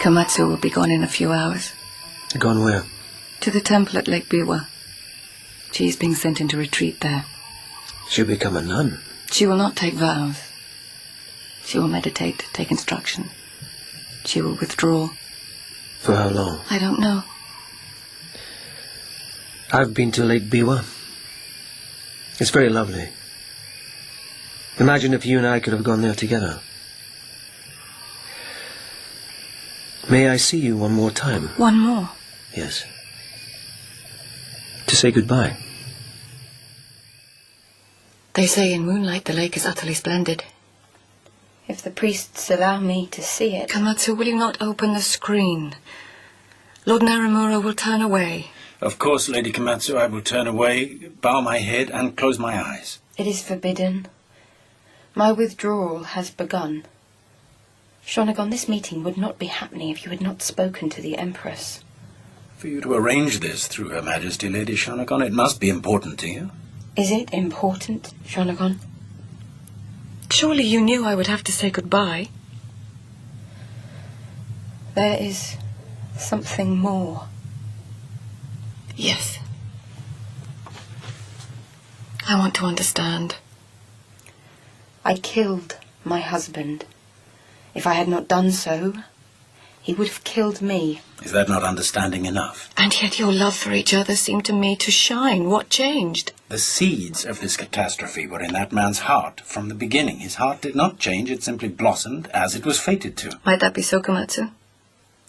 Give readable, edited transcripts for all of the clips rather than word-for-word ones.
Komatsu will be gone in a few hours. Gone where? To the temple at Lake Biwa. She is being sent into retreat there. She'll become a nun. She will not take vows. She will meditate, take instruction. She will withdraw. For how long? I don't know. I've been to Lake Biwa. It's very lovely. Imagine if you and I could have gone there together. May I see you one more time? One more? Yes. To say goodbye. They say in moonlight the lake is utterly splendid. If the priests allow me to see it... Komatsu, will you not open the screen? Lord Narimura will turn away. Of course, Lady Komatsu, I will turn away, bow my head, and close my eyes. It is forbidden. My withdrawal has begun. Shonagon, this meeting would not be happening if you had not spoken to the Empress. For you to arrange this through Her Majesty, Lady Shonagon, it must be important to you. Is it important, Shonagon? Surely you knew I would have to say goodbye. There is something more. Yes. I want to understand. I killed my husband. If I had not done so, he would have killed me. Is that not understanding enough? And yet your love for each other seemed to me to shine. What changed? The seeds of this catastrophe were in that man's heart from the beginning. His heart did not change, it simply blossomed as it was fated to. Might that be so, Komatsu?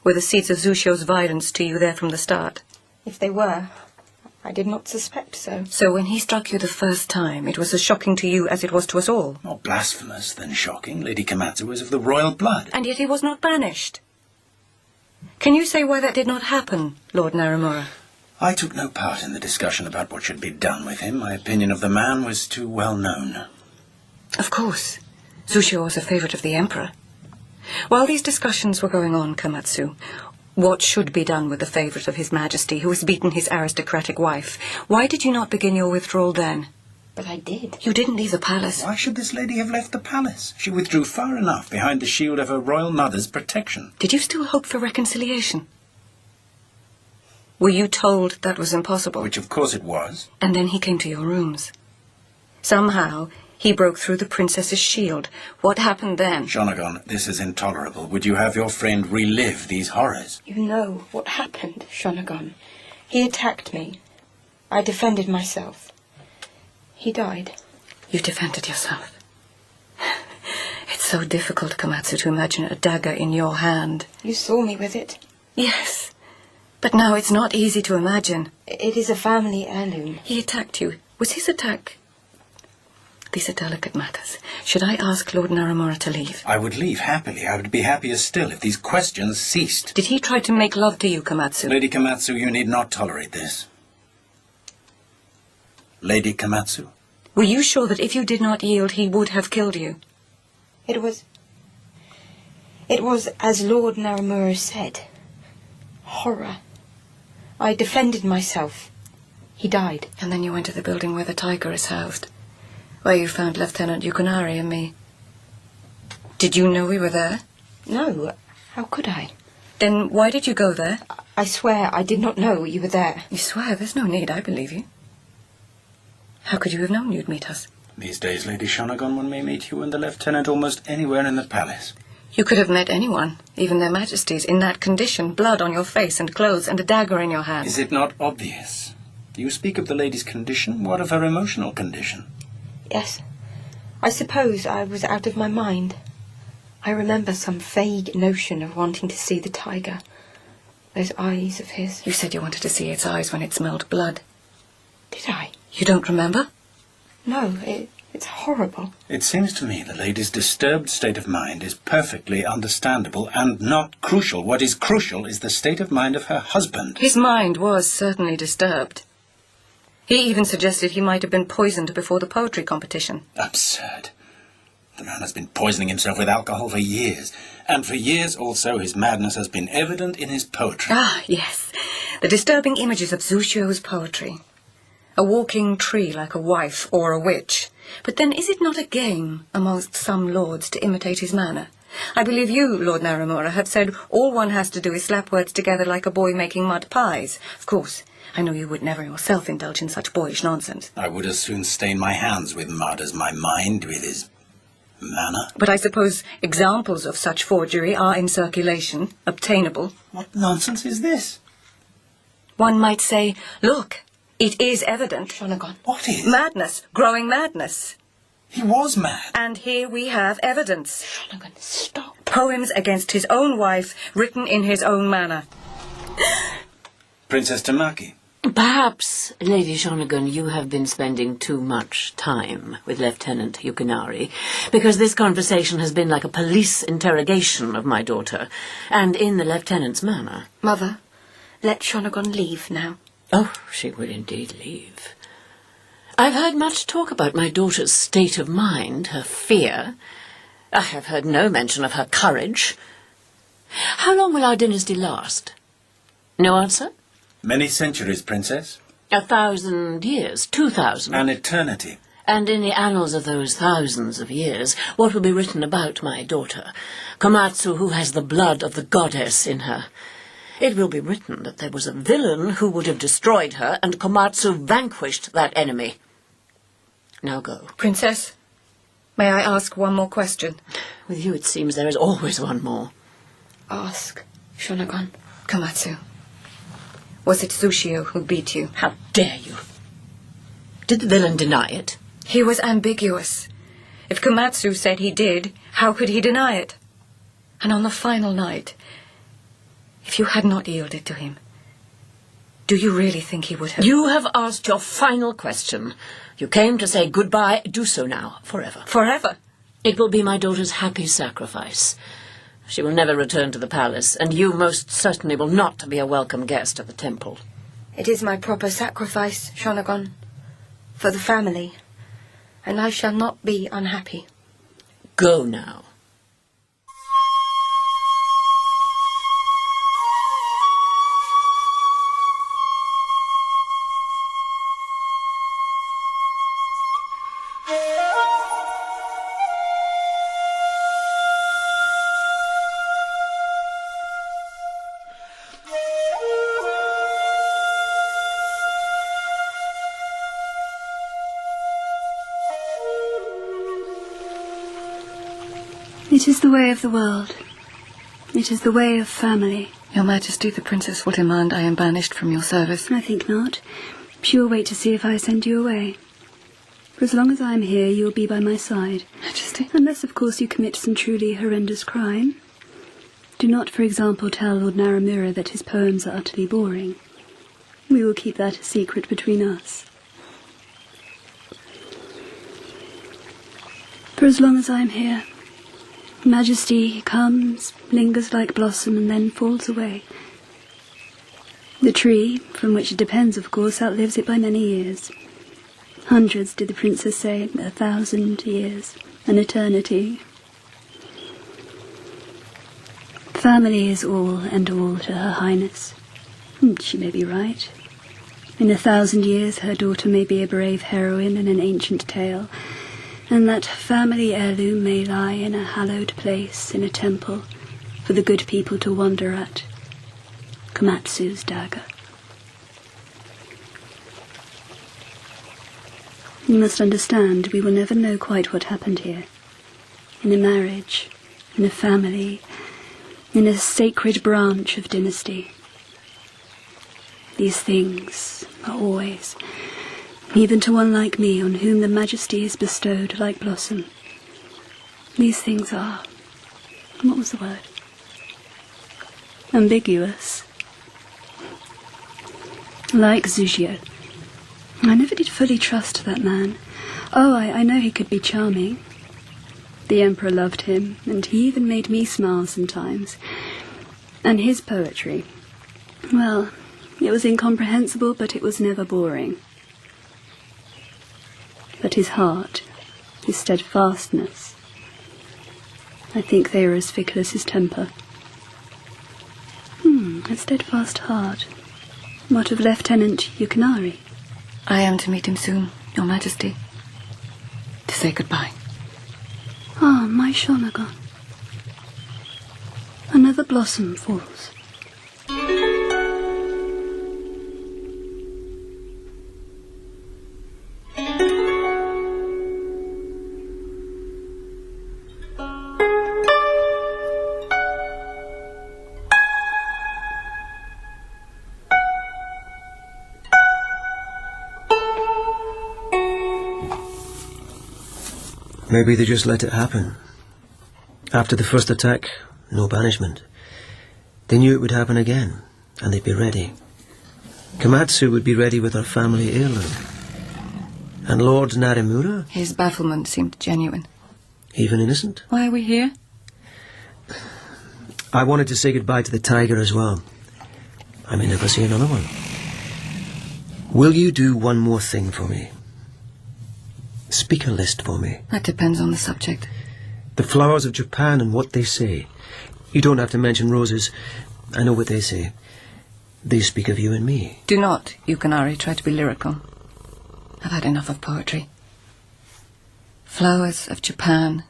Were the seeds of Zushio's violence to you there from the start? If they were, I did not suspect so. So when he struck you the first time, it was as shocking to you as it was to us all? More blasphemous than shocking. Lady Komatsu was of the royal blood. And yet he was not banished. Can you say why that did not happen, Lord Narimura? I took no part in the discussion about what should be done with him. My opinion of the man was too well known. Of course. Zushio was a favourite of the Emperor. While these discussions were going on, Komatsu, what should be done with the favourite of His Majesty who has beaten his aristocratic wife? Why did you not begin your withdrawal then? But I did. You didn't leave the palace. Why should this lady have left the palace? She withdrew far enough behind the shield of her royal mother's protection. Did you still hope for reconciliation? Were you told that was impossible? Which of course it was. And then he came to your rooms. Somehow, he broke through the princess's shield. What happened then? Shonagon, this is intolerable. Would you have your friend relive these horrors? You know what happened, Shonagon. He attacked me. I defended myself. He died. You defended yourself. It's so difficult, Komatsu, to imagine a dagger in your hand. You saw me with it. Yes, but now it's not easy to imagine. It is a family heirloom. He attacked you. Was his attack... These are delicate matters. Should I ask Lord Narimura to leave? I would leave happily. I would be happier still if these questions ceased. Did he try to make love to you, Komatsu? Lady Komatsu, you need not tolerate this. Lady Komatsu? Were you sure that if you did not yield, he would have killed you? It was as Lord Narimura said. Horror. I defended myself. He died. And then you went to the building where the tiger is housed, where you found Lieutenant Yukinari and me. Did you know we were there? No. How could I? Then why did you go there? I swear I did not know you were there. You swear? There's no need. I believe you. How could you have known you'd meet us? These days, Lady Shonagon, one may meet you and the lieutenant almost anywhere in the palace. You could have met anyone, even their majesties, in that condition, blood on your face and clothes and a dagger in your hand. Is it not obvious? You speak of the lady's condition. What of her emotional condition? Yes. I suppose I was out of my mind. I remember some vague notion of wanting to see the tiger. Those eyes of his. You said you wanted to see its eyes when it smelled blood. Did I? You don't remember? No, it's horrible. It seems to me the lady's disturbed state of mind is perfectly understandable and not crucial. What is crucial is the state of mind of her husband. His mind was certainly disturbed. He even suggested he might have been poisoned before the poetry competition. Absurd. The man has been poisoning himself with alcohol for years. And for years also his madness has been evident in his poetry. Ah, yes. The disturbing images of Zushio's poetry. A walking tree like a wife or a witch. But then is it not a game amongst some lords to imitate his manner? I believe you, Lord Naramura, have said all one has to do is slap words together like a boy making mud pies. Of course, I know you would never yourself indulge in such boyish nonsense. I would as soon stain my hands with mud as my mind with his manner. But I suppose examples of such forgery are in circulation, obtainable. What nonsense is this? One might say, look, it is evident. Shonagon. What is? Madness, growing madness. He was mad. And here we have evidence. Shonagon, stop. Poems against his own wife, written in his own manner. Princess Tamaki. Perhaps, Lady Shonagon, you have been spending too much time with Lieutenant Yukinari, because this conversation has been like a police interrogation of my daughter, and in the Lieutenant's manner. Mother, let Shonagon leave now. Oh, she will indeed leave. I've heard much talk about my daughter's state of mind, her fear. I have heard no mention of her courage. How long will our dynasty last? No answer? Many centuries, Princess. 1,000 years, 2,000. An eternity. And in the annals of those thousands of years, what will be written about my daughter, Komatsu, who has the blood of the goddess in her? It will be written that there was a villain who would have destroyed her, and Komatsu vanquished that enemy. Now go. Princess, may I ask one more question? With you it seems there is always one more. Ask, Shonagon. Komatsu, was it Zushio who beat you? How dare you? Did the villain deny it? He was ambiguous. If Komatsu said he did, how could he deny it? And on the final night, if you had not yielded to him, do you really think he would have... You have asked your final question. You came to say goodbye. Do so now, forever. Forever? It will be my daughter's happy sacrifice. She will never return to the palace, and you most certainly will not be a welcome guest at the temple. It is my proper sacrifice, Shonagon, for the family, and I shall not be unhappy. Go now. It is the way of the world. It is the way of family. Your Majesty, the Princess will demand I am banished from your service. I think not. She will wait to see if I send you away. For as long as I am here, you will be by my side. Majesty? Unless, of course, you commit some truly horrendous crime. Do not, for example, tell Lord Naramura that his poems are utterly boring. We will keep that a secret between us. For as long as I am here, Majesty comes, lingers like blossom, and then falls away. The tree, from which it depends, of course, outlives it by many years. Hundreds, did the princess say, 1,000 years, an eternity. Family is all and all to Her Highness. And she may be right. In 1,000 years her daughter may be a brave heroine in an ancient tale, and that family heirloom may lie in a hallowed place in a temple for the good people to wonder at. Komatsu's dagger. You must understand, we will never know quite what happened here. In a marriage, in a family, in a sacred branch of dynasty. These things are always, even to one like me, on whom the Majesty is bestowed like blossom. These things are, what was the word? Ambiguous. Like Zushio. I never did fully trust that man. Oh, I know he could be charming. The Emperor loved him, and he even made me smile sometimes. And his poetry, well, it was incomprehensible, but it was never boring. But his heart, his steadfastness, I think they are as fickle as his temper. A steadfast heart. What of Lieutenant Yukinari? I am to meet him soon, Your Majesty. To say goodbye. Ah, my Shonagon. the blossom falls. Maybe they just let it happen. After the first attack, no banishment. They knew it would happen again, and they'd be ready. Komatsu would be ready with her family heirloom. And Lord Narimura? His bafflement seemed genuine. Even innocent? Why are we here? I wanted to say goodbye to the tiger as well. I may never see another one. Will you do one more thing for me? Speak a list for me. That depends on the subject. The flowers of Japan and what they say. You don't have to mention roses. I know what they say. They speak of you and me. Do not, Yukinari, try to be lyrical. I've had enough of poetry. Flowers of Japan.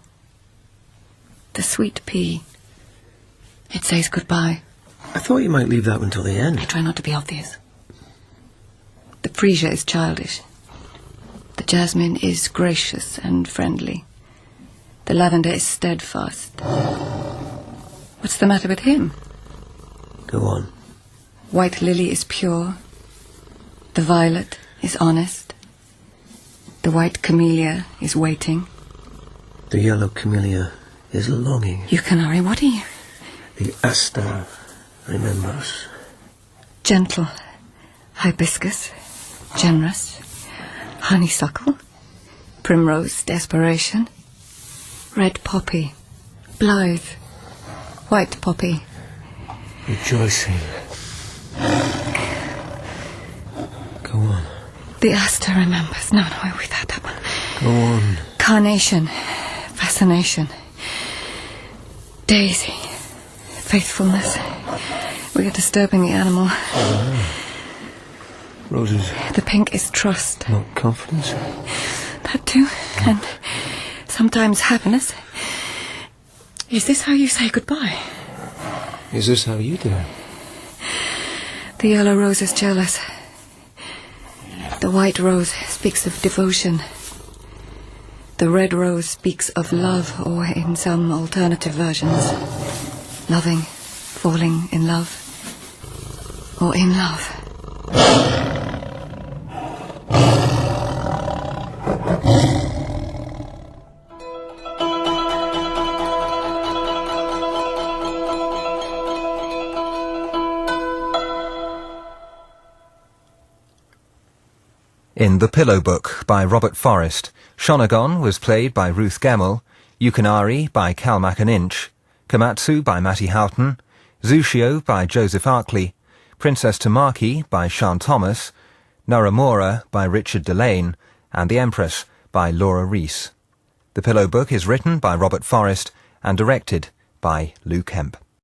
The sweet pea. It says goodbye. I thought you might leave that one till the end. I try not to be obvious. The freesia is childish. The jasmine is gracious and friendly. The lavender is steadfast. What's the matter with him? Go on. White lily is pure. The violet is honest. The white camellia is waiting. The yellow camellia is longing. Yukinari, what are you? The aster remembers. Gentle. Hibiscus. Generous. Honeysuckle. Primrose desperation. Red poppy. Blithe. White poppy. Rejoicing. Go on. The aster remembers. No, we've had that one. Go on. Carnation. Fascination. Daisy. Faithfulness. We are disturbing the animal. Roses. The pink is trust. Not confidence. That too. And sometimes happiness. Is this how you say goodbye? Is this how you do it? The yellow rose is jealous. The white rose speaks of devotion. The red rose speaks of love, or in some alternative versions, loving, falling in love, or in love. In The Pillow Book by Robert Forrest, Shonagon was played by Ruth Gemmell, Yukinari by Cal McAninch, Komatsu by Matty Houghton, Zushio by Joseph Arkley, Princess Tamaki by Sian Thomas, Narimura by Richard Delane, and The Empress by Laura Rees. The Pillow Book is written by Robert Forrest and directed by Lou Kemp.